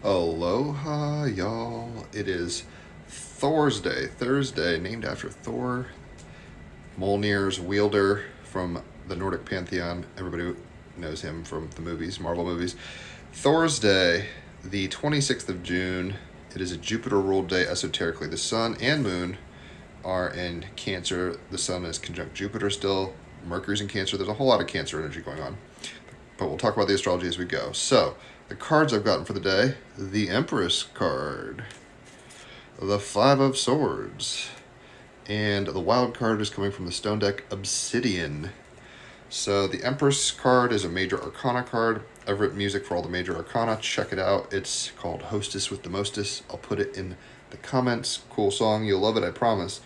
Aloha, y'all. It is Thursday, named after Thor, Mjolnir's wielder from the Nordic pantheon. Everybody knows him from the movies, Marvel movies. Thursday, the 26th of June. It is a Jupiter-ruled day esoterically. The sun and moon are in Cancer. The sun is conjunct Jupiter still. Mercury's in Cancer. There's a whole lot of Cancer energy going on. But we'll talk about the astrology as we go. So, the cards I've gotten for the day: the Empress card, the Five of Swords, and the wild card is coming from the stone deck Obsidian. So, the Empress card is a major arcana card. I've written music for all the major arcana. Check it out. It's called Hostess with the Mostess. I'll put it in the comments. Cool song. You'll love it, I promise.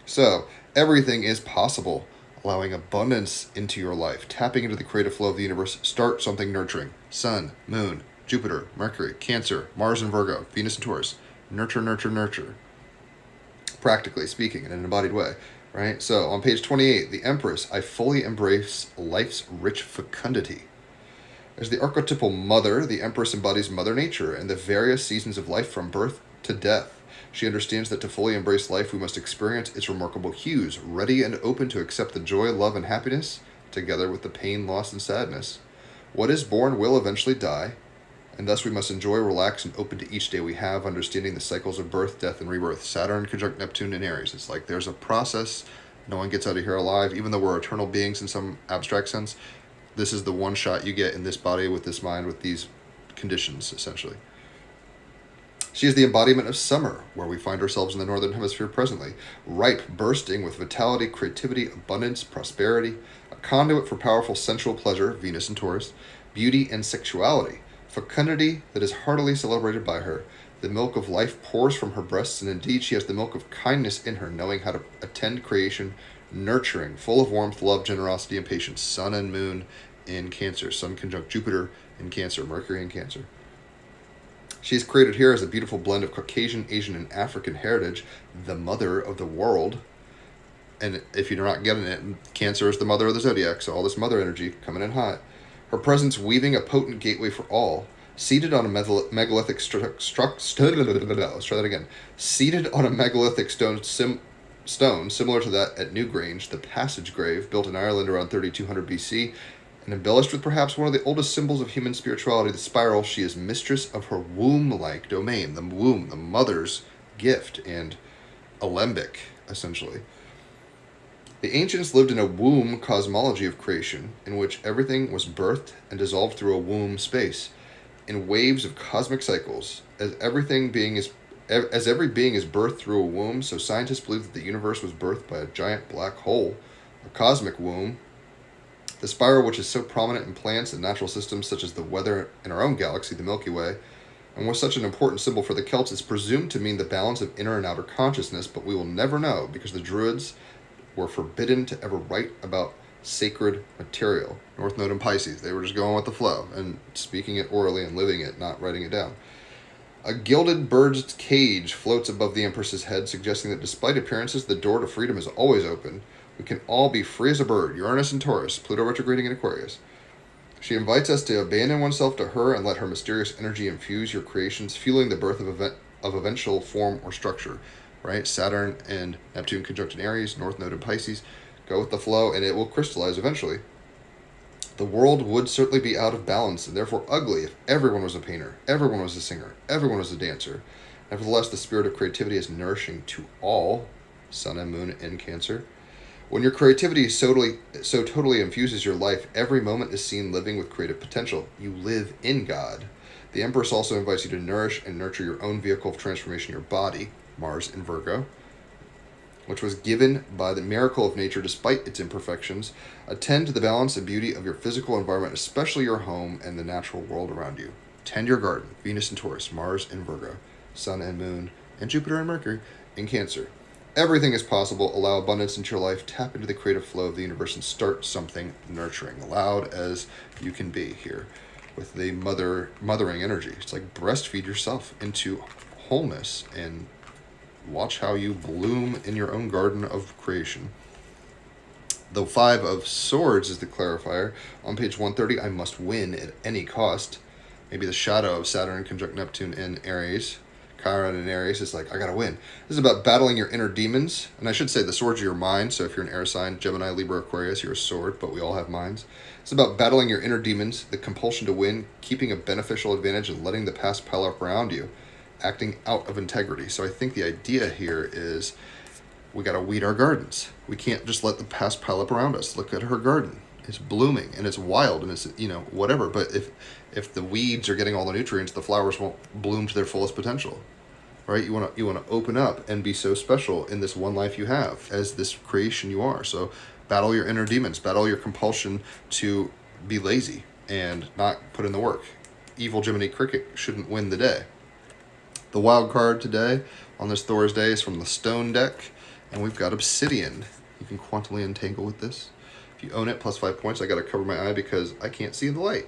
So, everything is possible. Allowing abundance into your life, tapping into the creative flow of the universe. Start something nurturing. Sun, Moon, Jupiter, Mercury, Cancer, Mars and Virgo, Venus and Taurus. Nurture, nurture, nurture. Practically speaking, in an embodied way, right? So on page 28, the Empress, I fully embrace life's rich fecundity. As the archetypal mother, the Empress embodies Mother Nature and the various seasons of life from birth to death. She understands that to fully embrace life, we must experience its remarkable hues, ready and open to accept the joy, love, and happiness, together with the pain, loss, and sadness. What is born will eventually die, and thus we must enjoy, relax, and open to each day we have, understanding the cycles of birth, death, and rebirth. Saturn conjunct Neptune in Aries. It's like there's a process. No one gets out of here alive, even though we're eternal beings in some abstract sense. This is the one shot you get in this body, with this mind, with these conditions, essentially. She is the embodiment of summer, where we find ourselves in the Northern Hemisphere presently, ripe, bursting with vitality, creativity, abundance, prosperity, a conduit for powerful sensual pleasure, Venus and Taurus, beauty and sexuality, fecundity that is heartily celebrated by her. The milk of life pours from her breasts, and indeed she has the milk of kindness in her, knowing how to attend creation, nurturing, full of warmth, love, generosity, and patience. Sun and Moon in Cancer. Sun conjunct Jupiter in Cancer, Mercury in Cancer. She is created here as a beautiful blend of Caucasian, Asian, and African heritage, the mother of the world. And if you're not getting it, Cancer is the mother of the zodiac, so all this mother energy coming in hot. Her presence weaving a potent gateway for all. Seated on a megalithic Seated on a megalithic stone similar to that at Newgrange, the Passage Grave, built in Ireland around 3200 BC, and embellished with perhaps one of the oldest symbols of human spirituality, the spiral. She is mistress of her womb-like domain, the womb, the mother's gift, and alembic, essentially. The ancients lived in a womb cosmology of creation, in which everything was birthed and dissolved through a womb space, in waves of cosmic cycles. As every being is birthed through a womb, so scientists believe that the universe was birthed by a giant black hole, a cosmic womb. The spiral, which is so prominent in plants and natural systems such as the weather in our own galaxy, the Milky Way, and was such an important symbol for the Celts, is presumed to mean the balance of inner and outer consciousness, but we will never know because the Druids were forbidden to ever write about sacred material. North Node and Pisces, they were just going with the flow and speaking it orally and living it, not writing it down. A gilded bird's cage floats above the Empress's head, suggesting that despite appearances, the door to freedom is always open. We can all be free as a bird, Uranus and Taurus, Pluto retrograding in Aquarius. She invites us to abandon oneself to her and let her mysterious energy infuse your creations, fueling the birth of eventual form or structure. Right? Saturn and Neptune conjunct in Aries, North Node in Pisces. Go with the flow, and it will crystallize eventually. The world would certainly be out of balance, and therefore ugly, if everyone was a painter, everyone was a singer, everyone was a dancer. Nevertheless, the spirit of creativity is nourishing to all. Sun and Moon in Cancer. When your creativity so totally infuses your life, every moment is seen living with creative potential. You live in God. The Empress also invites you to nourish and nurture your own vehicle of transformation, your body, Mars in Virgo, which was given by the miracle of nature despite its imperfections. Attend to the balance and beauty of your physical environment, especially your home and the natural world around you. Tend your garden, Venus and Taurus, Mars in Virgo, Sun and Moon, and Jupiter and Mercury in Cancer. Everything is possible. Allow abundance into your life. Tap into the creative flow of the universe and start something nurturing. Loud as you can be here with the mothering energy. It's like breastfeed yourself into wholeness and watch how you bloom in your own garden of creation. The Five of Swords is the clarifier. On page 130, I must win at any cost. maybe the shadow of Saturn conjunct Neptune in Aries. Chiron in Aries is like, I gotta win. This is about battling your inner demons. And I should say the swords are your mind. So if you're an air sign, Gemini, Libra, Aquarius, you're a sword, but we all have minds. It's about battling your inner demons, the compulsion to win, keeping a beneficial advantage, and letting the past pile up around you, acting out of integrity. So I think the idea here is we gotta weed our gardens. We can't just let the past pile up around us. Look at her garden. It's blooming and it's wild and it's, whatever. But if the weeds are getting all the nutrients, the flowers won't bloom to their fullest potential, right? You want to open up and be so special in this one life you have as this creation you are. So battle your inner demons, battle your compulsion to be lazy and not put in the work. Evil Jiminy Cricket shouldn't win the day. The wild card today on this Thursday is from the Stone deck, and we've got Obsidian. You can quantumly entangle with this. If you own it, plus 5 points. I got to cover my eye because I can't see the light.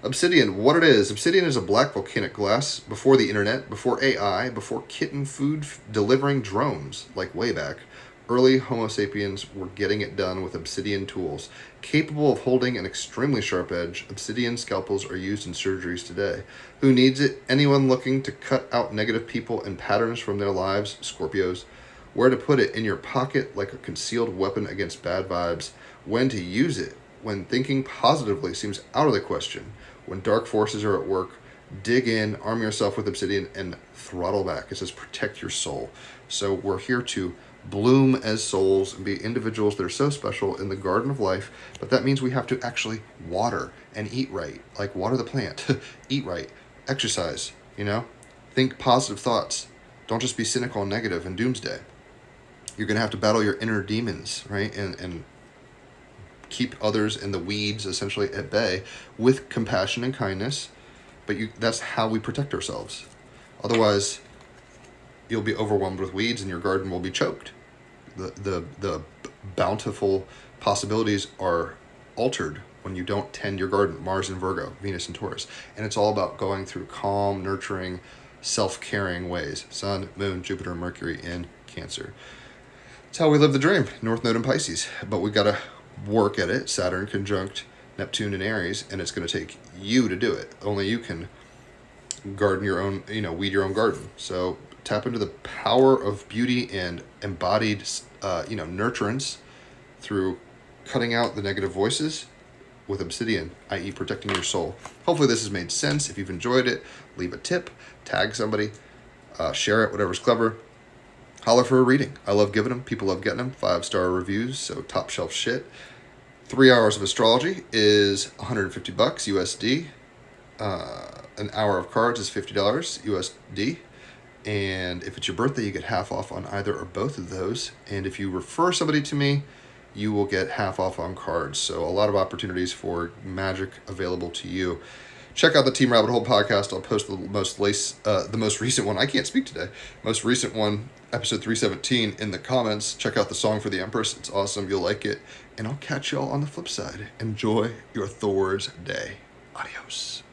Obsidian, what it is. Obsidian is a black volcanic glass before the internet, before AI, before kitten food delivering drones, like way back. Early Homo sapiens were getting it done with obsidian tools. Capable of holding an extremely sharp edge, obsidian scalpels are used in surgeries today. Who needs it? Anyone looking to cut out negative people and patterns from their lives, Scorpios. Where to put it? In your pocket, like a concealed weapon against bad vibes. When to use it? When thinking positively seems out of the question. When dark forces are at work, dig in, arm yourself with obsidian, and throttle back. It says protect your soul. So we're here to bloom as souls and be individuals that are so special in the garden of life, but that means we have to actually water and eat right. Like water the plant, eat right, exercise, think positive thoughts. Don't just be cynical and negative and doomsday. You're going to have to battle your inner demons, right? And keep others in the weeds essentially at bay with compassion and kindness. But that's how we protect ourselves. Otherwise, you'll be overwhelmed with weeds and your garden will be choked. The bountiful possibilities are altered when you don't tend your garden. Mars in Virgo, Venus in Taurus. And it's all about going through calm, nurturing, self-caring ways. Sun, Moon, Jupiter, Mercury in Cancer. It's how we live the dream. North Node in Pisces. But we got to work at it. Saturn conjunct Neptune in Aries. And it's going to take you to do it. Only you can garden your own, weed your own garden. So tap into the power of beauty and embodied, nurturance through cutting out the negative voices with obsidian, i.e. protecting your soul. Hopefully this has made sense. If you've enjoyed it, leave a tip, tag somebody, share it, whatever's clever. Holler for a reading. I love giving them. People love getting them. 5-star reviews, so top shelf shit. 3 hours of astrology is $150 USD. An hour of cards is $50 USD. And if it's your birthday, you get half off on either or both of those. And if you refer somebody to me, you will get half off on cards. So a lot of opportunities for magic available to you. Check out the Team Rabbit Hole podcast. I'll post the most recent one. I can't speak today. Most recent one, episode 317, in the comments. Check out the song for the Empress. It's awesome. You'll like it. And I'll catch y'all on the flip side. Enjoy your Thor's day. Adios.